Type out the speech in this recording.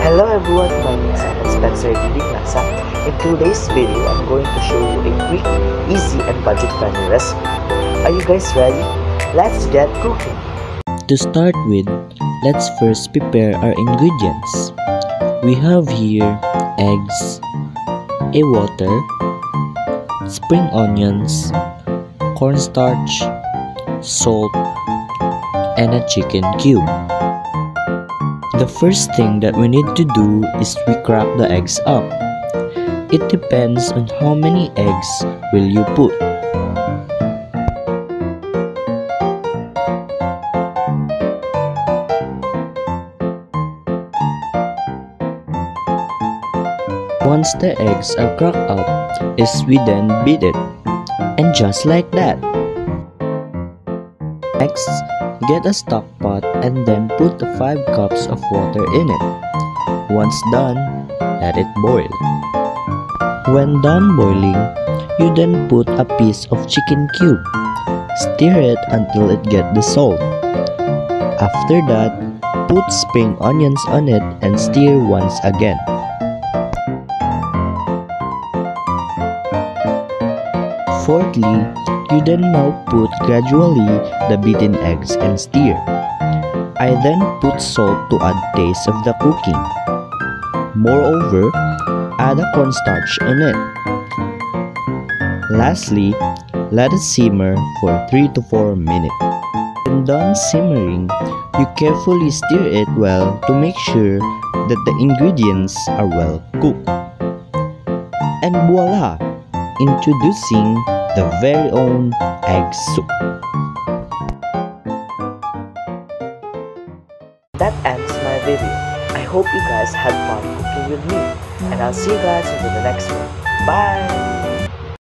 Hello everyone, my name is Spencer Didignasa. In today's video, I'm going to show you a quick, easy, and budget-friendly recipe. Are you guys ready? Let's get cooking! To start with, let's first prepare our ingredients. We have here eggs, a water, spring onions, cornstarch, salt, and a chicken cube. The first thing that we need to do is we crack the eggs up. It depends on how many eggs will you put. Once the eggs are cracked up, we then beat it. And just like that. Next, get a stock pot and then put 5 cups of water in it. Once done, let it boil. When done boiling, you then put a piece of chicken cube. Stir it until it gets dissolved. After that, put spring onions on it and stir once again. Fourthly, you then now put gradually the beaten eggs and stir. I then put salt to add taste of the cooking. Moreover, add a cornstarch on it. Lastly, let it simmer for 3 to 4 minutes. When done simmering, you carefully stir it well to make sure that the ingredients are well cooked. And voila! Introducing the very own egg soup. That ends my video. I hope you guys had fun cooking with me. And I'll see you guys in the next one. Bye!